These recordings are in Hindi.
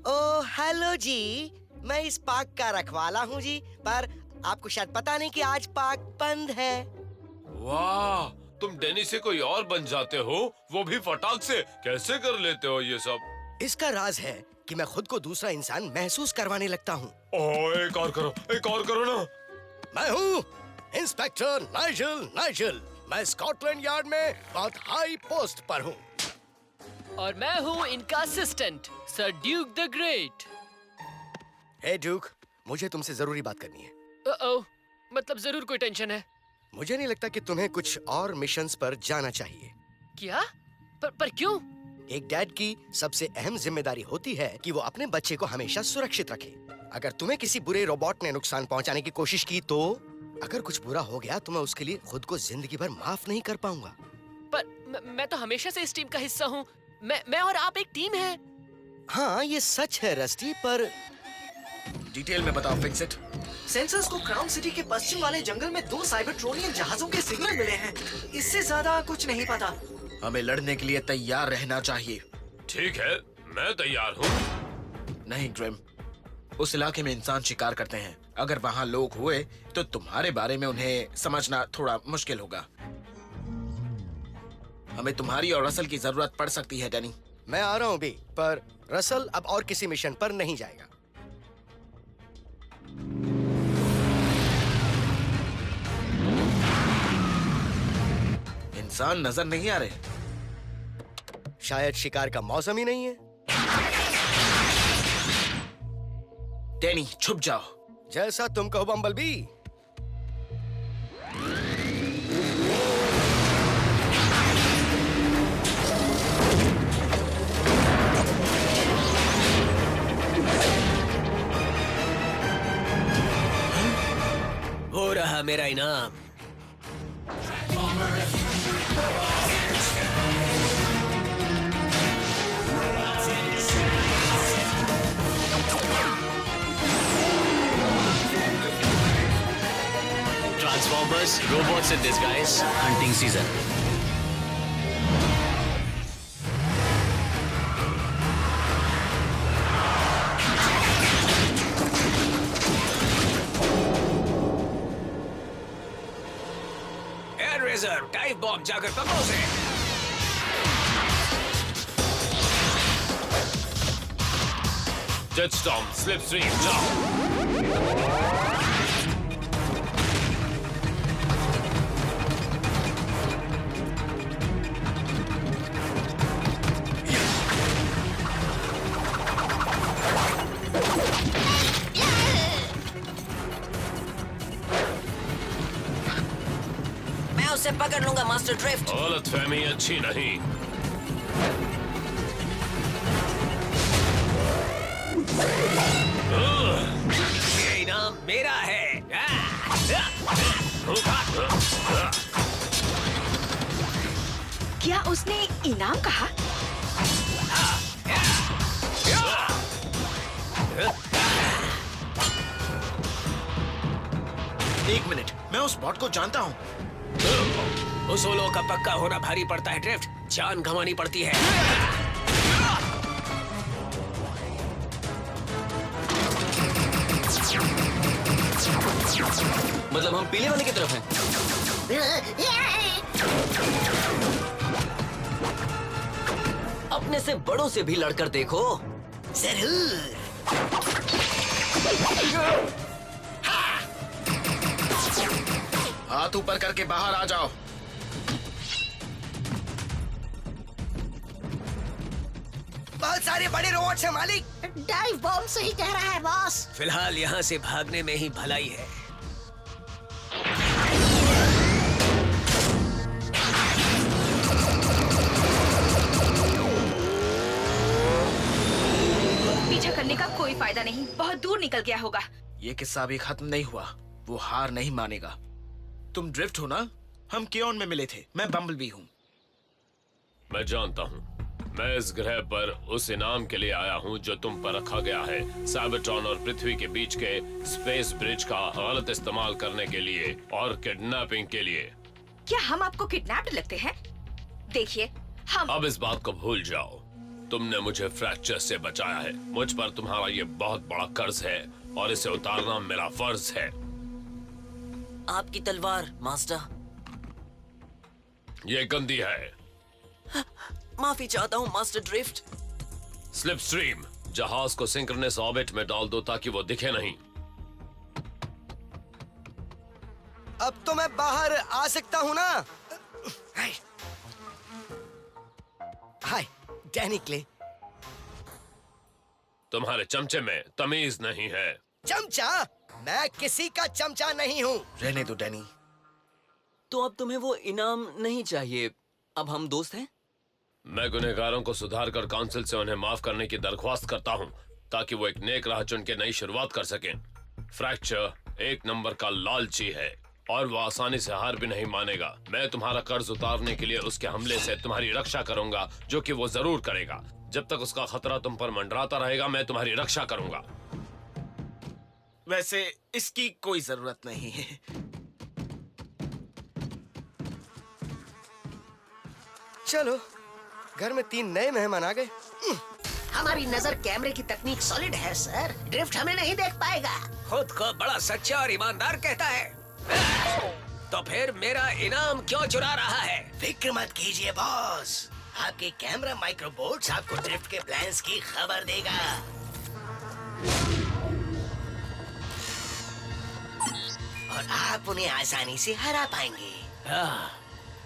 ओ हेलो जी, मैं इस पार्क का रखवाला हूँ जी, पर आपको शायद पता नहीं कि आज पार्क बंद है। वाह, तुम डैनी से कोई और बन जाते हो, वो भी फटाक से। कैसे कर लेते हो ये सब? इसका राज है कि मैं खुद को दूसरा इंसान महसूस करवाने लगता हूँ। एक और करो ना। मैं हूँ इंस्पेक्टर नाइजल। मैं स्कॉटलैंड यार्ड में बहुत हाई पोस्ट पर हूँ। और मैं हूँ इनका assistant sir Duke the great. Hey Duke, मुझे तुमसे जरूरी बात करनी है। मतलब जरूर कोई टेंशन है? मुझे नहीं लगता कि तुम्हें कुछ और मिशंस पर जाना चाहिए। क्या? पर क्यों? एक डैड की सबसे अहम जिम्मेदारी होती है कि वो अपने बच्चे को हमेशा सुरक्षित रखे। अगर तुम्हें किसी बुरे रोबोट ने नुकसान पहुंचाने की कोशिश की तो अगर कुछ बुरा हो गया तो मैं उसके लिए खुद को जिंदगी भर माफ नहीं कर पाऊंगा। पर मैं तो हमेशा से इस टीम का हिस्सा हूँ। मैं और आप एक टीम है। हाँ, ये सच है रस्टी, पर डिटेल में बताओ फिक्स इट। सेंसर्स को क्राउन सिटी के पश्चिम वाले जंगल में 2 साइबरट्रोनियन जहाजों के सिग्नल मिले हैं। इससे ज्यादा कुछ नहीं पता। हमें लड़ने के लिए तैयार रहना चाहिए। ठीक है, मैं तैयार हूँ। नहीं ग्रिम, उस इलाके में इंसान शिकार करते हैं। अगर वहाँ लोग हुए तो तुम्हारे बारे में उन्हें समझना थोड़ा मुश्किल होगा। हमें तुम्हारी और रसल की जरूरत पड़ सकती है डैनी। मैं आ रहा हूँ भी, पर रसल अब और किसी मिशन पर नहीं जाएगा। इंसान नजर नहीं आ रहे। शायद शिकार का मौसम ही नहीं है। डैनी छुप जाओ। जैसा तुम कहो बम्बलबी। हो रहा मेरा इनाम। Transformers, robots in disguise, hunting season. Air dive bomb जाकर पकड़ो उसे। जेटस्टॉर्म, स्लिपस्ट्रीम, जाओ। मैं उसे पकड़ लूंगा मास्टर ड्रिफ्ट। गलतफहमी अच्छी नहीं। ये इनाम मेरा है। क्या उसने इनाम कहा? एक मिनट, मैं उस बॉट को जानता हूँ। उसूलों का पक्का होना भारी पड़ता है ड्रिफ्ट। जान गंवानी पड़ती है। मतलब हम पीले वाले की तरफ हैं। अपने से बड़ों से भी लड़कर देखो। जरूर। हाथ ऊपर करके बाहर आ जाओ। बहुत सारे बड़े रोबोट्स हैं मालिक। डाइव बॉम्ब सही कह रहा है बॉस। फिलहाल यहाँ से भागने में ही भलाई है। पीछा करने का कोई फायदा नहीं, बहुत दूर निकल गया होगा। ये किस्सा अभी खत्म नहीं हुआ। वो हार नहीं मानेगा। तुम ड्रिफ्ट हो ना? हम केओन में मिले थे। मैं बम्बलबी हूँ। मैं जानता हूँ। मैं इस ग्रह पर उस इनाम के लिए आया हूँ जो तुम पर रखा गया है। साइबरट्रॉन और पृथ्वी के बीच के स्पेस ब्रिज का गलत इस्तेमाल करने के लिए और किडनैपिंग के लिए। क्या हम आपको किडनैप्ड लगते हैं? देखिए, हम अब इस बात को भूल जाओ। तुमने मुझे फ्रैक्चर से बचाया है। मुझ पर तुम्हारा ये बहुत बड़ा कर्ज है और इसे उतारना मेरा फर्ज है। आपकी तलवार मास्टर। ये गंदी है। माफी चाहता हूँ मास्टर ड्रिफ्ट। स्लिप स्ट्रीम, जहाज को सिंक्रोनस ऑर्बिट में डाल दो ताकि वो दिखे नहीं। अब तो मैं बाहर आ सकता हूँ ना? हाय हाय डैनी क्ले। तुम्हारे चमचे में तमीज नहीं है। चमचा? मैं किसी का चमचा नहीं हूँ। रहने दो डैनी। तो अब तुम्हें वो इनाम नहीं चाहिए, अब हम दोस्त हैं? मैं गुनहगारों को सुधार कर काउंसिल से उन्हें माफ करने की दरख्वास्त करता हूँ ताकि वो एक नेक राह चुन के नई शुरुआत कर सकें। फ्रैक्चर एक नंबर का लालची है और वो आसानी से हार भी नहीं मानेगा। मैं तुम्हारा कर्ज उतारने के लिए उसके हमले से तुम्हारी रक्षा करूंगा, जो कि वो जरूर करेगा। जब तक उसका खतरा तुम पर मंडराता रहेगा, मैं तुम्हारी रक्षा करूंगा। वैसे इसकी कोई जरूरत नहीं है। चलो, घर में 3 नए मेहमान आ गए। हमारी नजर कैमरे की तकनीक सॉलिड है सर। ड्रिफ्ट हमें नहीं देख पाएगा। खुद को बड़ा सच्चा और ईमानदार कहता है, तो फिर मेरा इनाम क्यों चुरा रहा है? फिक्र मत कीजिए बॉस, आपके कैमरा माइक्रोबोट्स आपको ड्रिफ्ट के प्लान्स की खबर देगा। और आप उन्हें आसानी से हरा पाएंगे।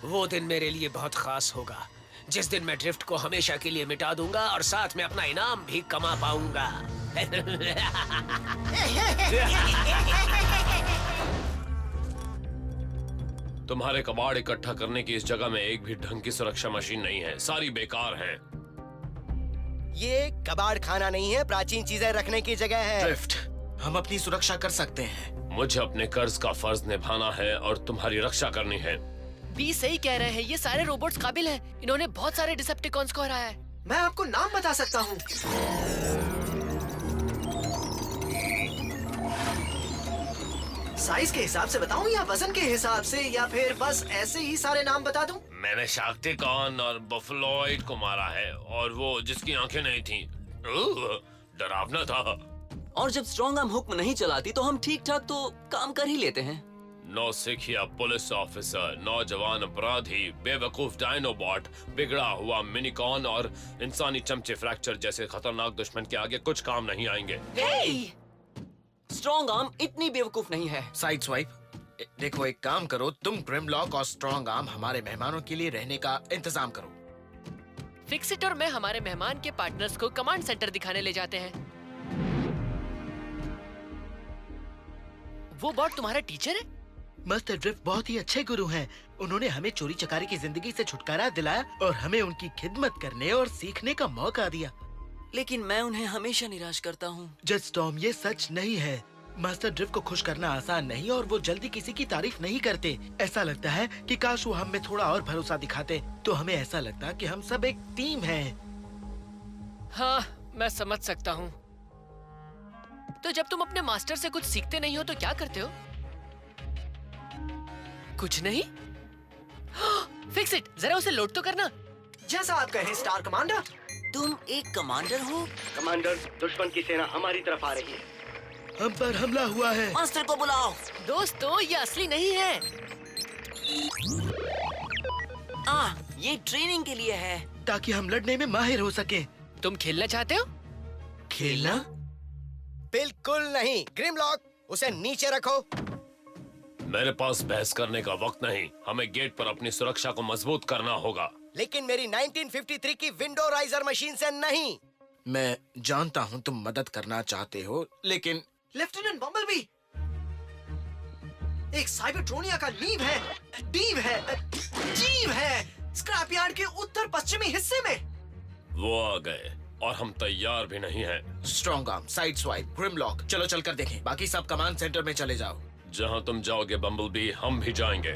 वो दिन मेरे लिए बहुत खास होगा, जिस दिन मैं ड्रिफ्ट को हमेशा के लिए मिटा दूंगा और साथ में अपना इनाम भी कमा पाऊंगा। तुम्हारे कबाड़ इकट्ठा करने की इस जगह में एक भी ढंग की सुरक्षा मशीन नहीं है। सारी बेकार हैं। ये कबाड़ खाना नहीं है, प्राचीन चीजें रखने की जगह है। ड्रिफ्ट, हम अपनी सुरक्षा कर सकते हैं। मुझे अपने कर्ज का फर्ज निभाना है और तुम्हारी रक्षा करनी है। बी सही कह रहे हैं, ये सारे रोबोट्स काबिल हैं। इन्होंने बहुत सारे डिसेप्टिकॉन्स को हराया है। मैं आपको नाम बता सकता हूँ। साइज के हिसाब से बताऊं या वजन के हिसाब से, या फिर बस ऐसे ही सारे नाम बता दूं? मैंने शाक्तिकॉन और बफलोइड को मारा है, और वो जिसकी आंखें नहीं थी। डरावना था। और जब स्ट्रॉन्ग आर्म हुक्म नहीं चलाती तो हम ठीक ठाक तो काम कर ही लेते हैं। नौसिखिया पुलिस ऑफिसर, नौजवान अपराधी, बेवकूफ डायनोबॉट, बिगड़ा हुआ मिनिकॉन और इंसानी चमचे फ्रैक्चर जैसे खतरनाक दुश्मन के आगे कुछ काम नहीं आएंगे। स्ट्रॉन्ग आर्म इतनी बेवकूफ नहीं है। साइड स्वाइप, देखो एक काम करो, तुम ग्रिमलॉक और स्ट्रॉन्ग आर्म हमारे मेहमानों के लिए रहने का इंतजाम करो। फिक्सिट और मैं हमारे मेहमान के पार्टनर्स को कमांड सेंटर दिखाने ले जाते हैं। वो बॉट तुम्हारा टीचर है? मास्टर ड्रिफ्ट बहुत ही अच्छे गुरु हैं। उन्होंने हमें चोरी चकारी की जिंदगी से छुटकारा दिलाया और हमें उनकी खिदमत करने और सीखने का मौका दिया। लेकिन मैं उन्हें हमेशा निराश करता हूँ। जज टॉम, ये सच नहीं है। मास्टर ड्रिफ्ट को खुश करना आसान नहीं और वो जल्दी किसी की तारीफ नहीं करते। ऐसा लगता है कि काश वो हम में थोड़ा और भरोसा दिखाते, तो हमें ऐसा लगता कि हम सब एक टीम हैं। हाँ, मैं समझ सकता हूँ। तो जब तुम अपने मास्टर से कुछ सीखते नहीं हो तो क्या करते हो? कुछ नहीं? फिक्स इट, जरा उसे लोड तो करना। जैसा आप कहें स्टार कमांडर। तुम एक कमांडर हो? कमांडर, दुश्मन की सेना हमारी तरफ आ रही है। हम पर हमला हुआ है। मास्टर को बुलाओ। दोस्तों, ये असली नहीं है। ये ट्रेनिंग के लिए है, ताकि हम लड़ने में माहिर हो सके। तुम खेलना चाहते हो? खेलना? बिल्कुल नहीं। ग्रिमलॉक, उसे नीचे रखो। मेरे पास बहस करने का वक्त नहीं। हमें गेट पर अपनी सुरक्षा को मजबूत करना होगा। लेकिन मेरी 1953 की विंडो राइजर मशीन से नहीं। मैं जानता हूँ तुम मदद करना चाहते हो, लेकिन लेफ्टिनेंट बम्बलबी, एक साइबरट्रोनिया का लीव है, डीव है, जीव है स्क्रैप यार्ड के उत्तर पश्चिमी हिस्से में। वो आ गए और हम तैयार भी नहीं हैं। स्ट्रॉन्ग आर्म, साइड स्वाइप, ग्रिमलॉक, चलो चलकर देखें। बाकी सब कमांड सेंटर में चले जाओ। जहाँ तुम जाओगे बम्बलबी, हम भी जाएंगे।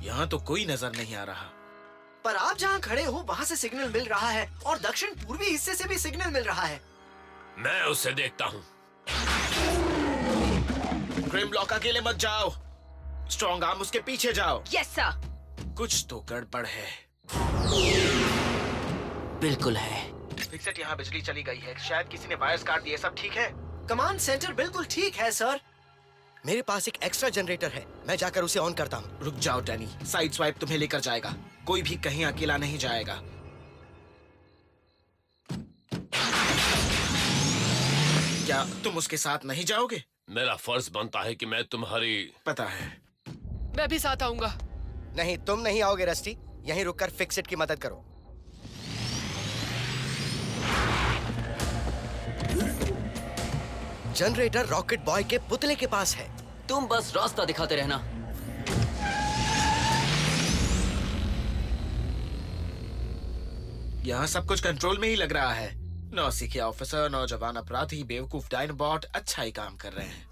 यहाँ तो कोई नजर नहीं आ रहा। पर आप जहाँ खड़े हो वहाँ से सिग्नल मिल रहा है और दक्षिण पूर्वी हिस्से से भी सिग्नल मिल रहा है। मैं उसे देखता हूँ। ग्रिमलॉक अकेले मत जाओ, स्ट्रॉन्ग आर्म उसके पीछे जाओ। Yes sir. कुछ तो गड़बड़ है। बिल्कुल है। फिक्सेट, यहाँ बिजली चली गई है, शायद किसी ने वायर्स काट दिए। सब ठीक है? कमांड सेंटर बिल्कुल ठीक है सर। मेरे पास एक एक्स्ट्रा जनरेटर है, मैं जाकर उसे ऑन करता हूँ। रुक जाओ डैनी, साइड स्वाइप तुम्हें लेकर जाएगा। कोई भी कहीं अकेला नहीं जाएगा। क्या तुम उसके साथ नहीं जाओगे? मेरा फर्ज बनता है कि मैं तुम्हारी। पता है। मैं भी साथ आऊंगा। नहीं, तुम नहीं आओगे रस्टी, यहीं रुककर फिक्सेट की मदद करो। जनरेटर रॉकेट बॉय के पुतले के पास है। तुम बस रास्ता दिखाते रहना। यहाँ सब कुछ कंट्रोल में ही लग रहा है। नौसिखिया ऑफिसर, नौजवान अपराधी, बेवकूफ डायनोबॉट अच्छा ही काम कर रहे हैं।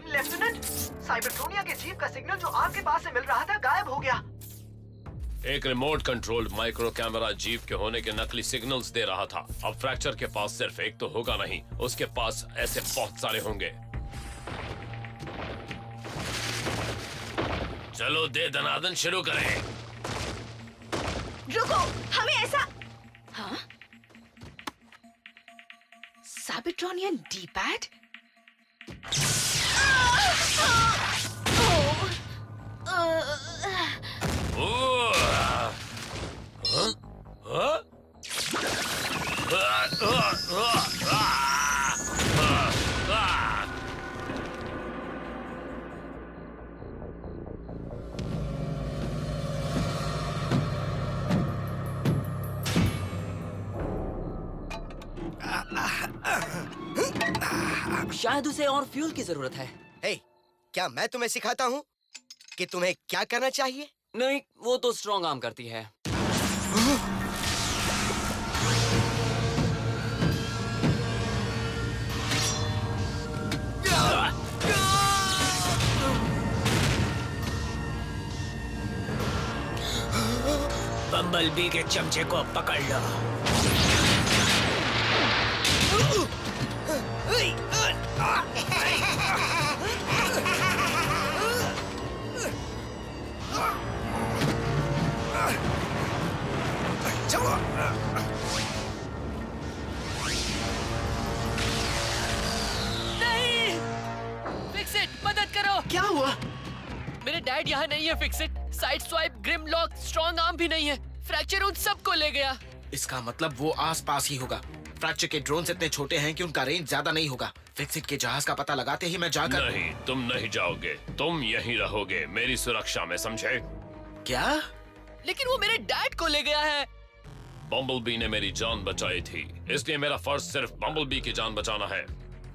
लेफ्टिनेंट, साइबरट्रोनिया के जीप का सिग्नल जो आपके पास से मिल रहा था गायब हो गया। एक remote controlled micro camera jeep के होने के नकली सिग्नल्स दे रहा था। अब फ्रैक्चर के पास सिर्फ एक तो होगा नहीं, उसके पास ऐसे बहुत सारे होंगे। चलो दे दनादन शुरू करें। रुको, हमें ऐसा। हाँ? Cybertronian D-pad? शायद उसे और फ्यूल की जरूरत है। हे, क्या मैं तुम्हें सिखाता हूँ कि तुम्हें क्या करना चाहिए? नहीं, वो तो स्ट्रॉन्ग आर्म करती है। बम्बल बी के चमचे को पकड़ लो। नहीं! फिक्सेट, मदद करो। क्या हुआ? मेरे डैड यहाँ नहीं है फिक्सेट। Side swipe, Grimlock, strong arm भी नहीं है। फ्रैक्चर उन सबको ले गया। इसका मतलब वो आसपास ही होगा। फ्रैक्चर के ड्रोन्स इतने छोटे हैं कि उनका रेंज ज्यादा नहीं होगा। फिक्सेट के जहाज का पता लगाते ही मैं जाकर। नहीं, तुम नहीं जाओगे, तुम यहीं रहोगे मेरी सुरक्षा में, समझे? क्या? लेकिन वो मेरे डैड को ले गया है। बम्बलबी ने मेरी जान बचाई थी, इसलिए मेरा फर्ज सिर्फ बम्बलबी की जान बचाना है।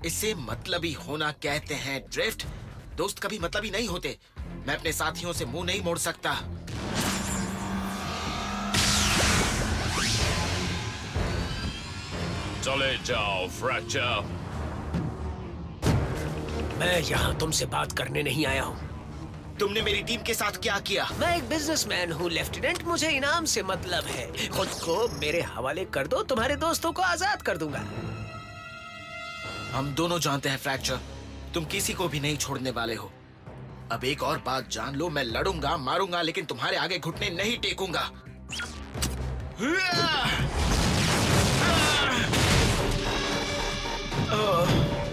इसे मतलबी होना कहते हैं ड्रिफ्ट। दोस्त कभी मतलबी नहीं होते। मैं अपने साथियों से मुंह नहीं मोड़ सकता। चले जाओ फ्रैक्चर। मैं यहाँ तुमसे बात करने नहीं आया हूँ। तुमने मेरी टीम के साथ क्या किया? मैं एक बिजनेसमैन हूँ लेफ्टिनेंट, मुझे इनाम से मतलब है। खुद को मेरे हवाले कर दो, तुम्हारे दोस्तों को आजाद कर दूंगा। हम दोनों जानते हैं फ्रैक्चर, तुम किसी को भी नहीं छोड़ने वाले हो। अब एक और बात जान लो, मैं लड़ूंगा, मारूंगा, लेकिन तुम्हारे आगे घुटने नहीं टेकूंगा।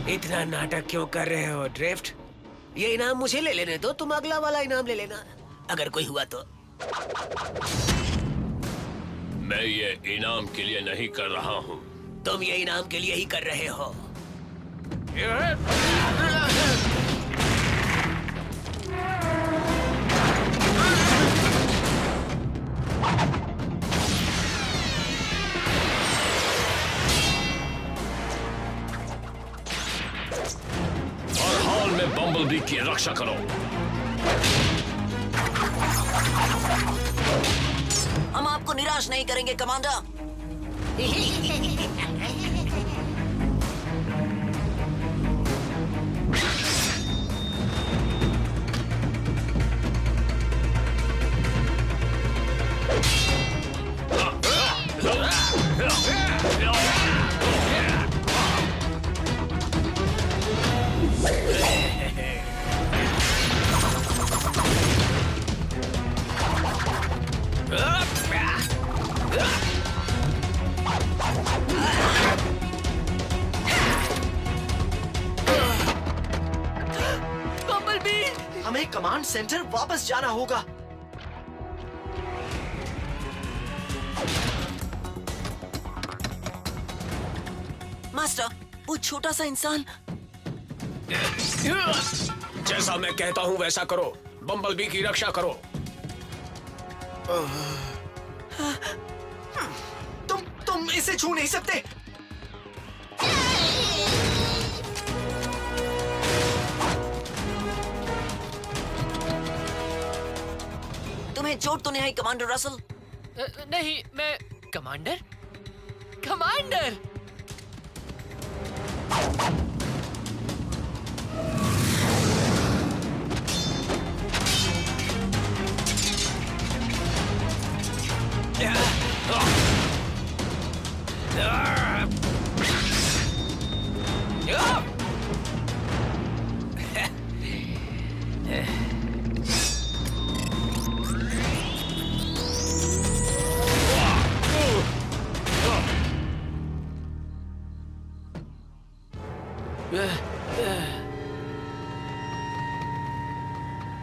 इतना नाटक क्यों कर रहे हो ड्रिफ्ट? ये इनाम मुझे ले लेने दो, तुम अगला वाला इनाम ले लेना अगर कोई हुआ तो। मैं ये इनाम के लिए नहीं कर रहा हूँ। तुम ये इनाम के लिए ही कर रहे हो। हर हाल में बम्बलबी की रक्षा करो। हम आपको निराश नहीं करेंगे कमांडर। हमें कमांड सेंटर वापस जाना होगा। मास्टर, वो छोटा सा इंसान। जैसा मैं कहता हूँ वैसा करो। बम्बलबी की रक्षा करो। तुम इसे छू नहीं सकते। तुम्हें चोट तो नहीं आई कमांडर रसल? नहीं, मैं कमांडर कमांडर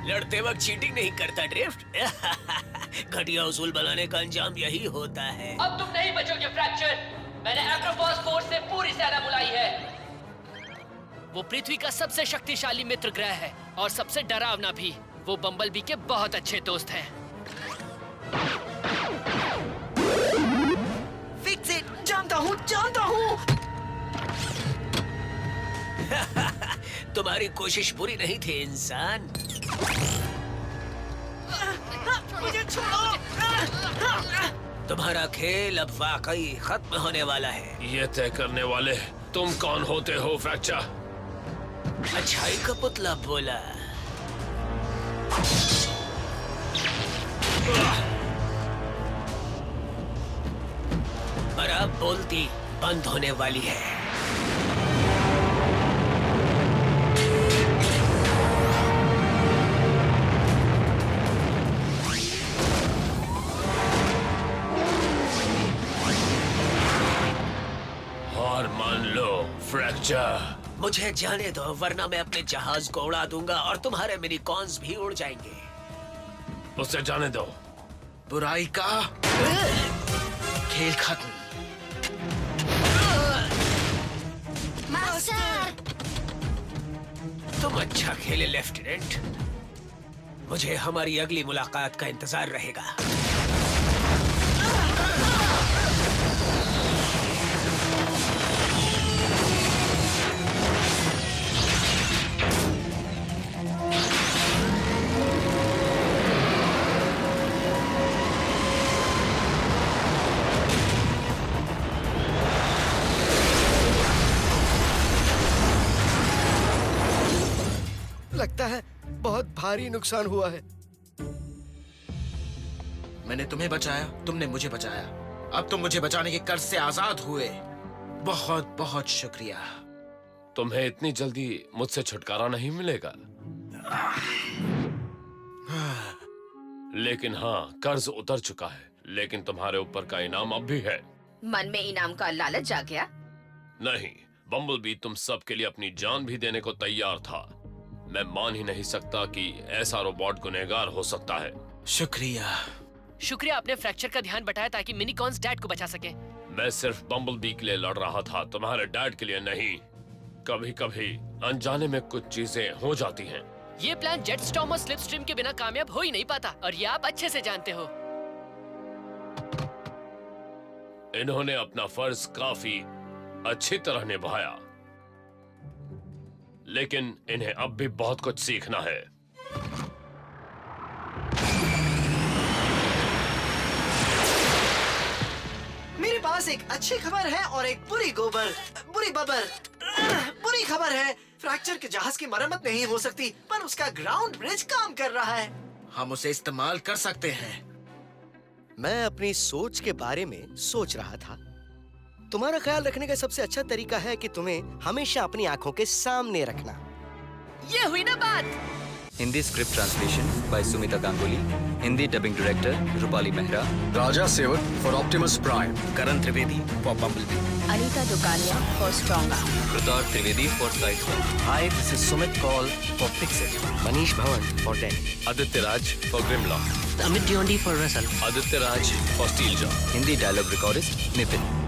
लड़ते वक्त चीटिंग नहीं करता ड्रिफ्ट। घटिया उसूल बनाने का अंजाम यही होता है। अब तुम नहीं बचोगे फ्रैक्चर। मैंने एक्रोफॉस फोर्स से पूरी सेना बुलाई है। वो पृथ्वी का सबसे शक्तिशाली मित्र ग्रह है और सबसे डरावना भी। वो बम्बलबी के बहुत अच्छे दोस्त हैं। Fix it. जानता हूँ। तुम्हारी कोशिश बुरी नहीं थी इंसान। मुझे छोड़ो। तुम्हारा खेल अब वाकई खत्म होने वाला है। ये तय करने वाले तुम कौन होते हो फ्रैक्चर? अच्छाई का पुतला बोला। पर अब बोलती बंद होने वाली है। हार मान लो फ्रैक्चर। मुझे जाने दो, वरना मैं अपने जहाज को उड़ा दूंगा और तुम्हारे मिनी कॉन्स भी उड़ जाएंगे। उसे जाने दो। बुराई का खेल खत्म। मास्टर! तुम अच्छा खेले लेफ्टिनेंट। मुझे हमारी अगली मुलाकात का इंतजार रहेगा। लगता है बहुत भारी नुकसान हुआ है। मैंने तुम्हें बचाया, तुमने मुझे बचाया। अब तुम मुझे बचाने के कर्ज से आजाद हुए। बहुत बहुत शुक्रिया। तुम्हें इतनी जल्दी मुझसे छुटकारा नहीं मिलेगा, लेकिन हाँ, कर्ज उतर चुका है। लेकिन तुम्हारे ऊपर का इनाम अब भी है। मन में इनाम का लालच जाग गया? नहीं, बम्बलबी तुम सब के लिए अपनी जान भी देने को तैयार था। मैं मान ही नहीं सकता कि ऐसा रोबोट गुनहगार हो सकता है। शुक्रिया। शुक्रिया, आपने फ्रैक्चर का ध्यान बटाया ताकि मिनीकॉन्स डैड को बचा सके। मैं सिर्फ बम्बलबी के लिए लड़ रहा था, तुम्हारे डैड के लिए नहीं। कभी कभी अनजाने में कुछ चीजें हो जाती हैं। ये प्लान जेटस्टॉर्म और स्लिपस्ट्रीम के बिना कामयाब हो ही नहीं पाता, और ये आप अच्छे से जानते हो। इन्होंने अपना फर्ज काफी अच्छी तरह निभाया, लेकिन इन्हें अब भी बहुत कुछ सीखना है। मेरे पास एक अच्छी खबर है और एक बुरी खबर है। फ्रैक्चर के जहाज की मरम्मत नहीं हो सकती, पर उसका ग्राउंड ब्रिज काम कर रहा है। हम उसे इस्तेमाल कर सकते हैं। मैं अपनी सोच के बारे में सोच रहा था। तुम्हारा ख्याल रखने का सबसे अच्छा तरीका है कि तुम्हें हमेशा अपनी आंखों के सामने रखना। ये हुई ना बात। Hindi script translation by Sumita Ganguly, Hindi dubbing director Rupali Mehra, Raja Sevak for Optimus Prime, Karan Trivedi for Bumblebee, Anita Dukania for Strongarm, रुतार Trivedi for side, hi this is Sumit Kaul for Fixit, Manish Bhavan for Den, Aditya Raj for Grimlock, Amit Deondi for Russell, Aditya Raj for Steeljaw, Hindi dialogue recordist Nitin.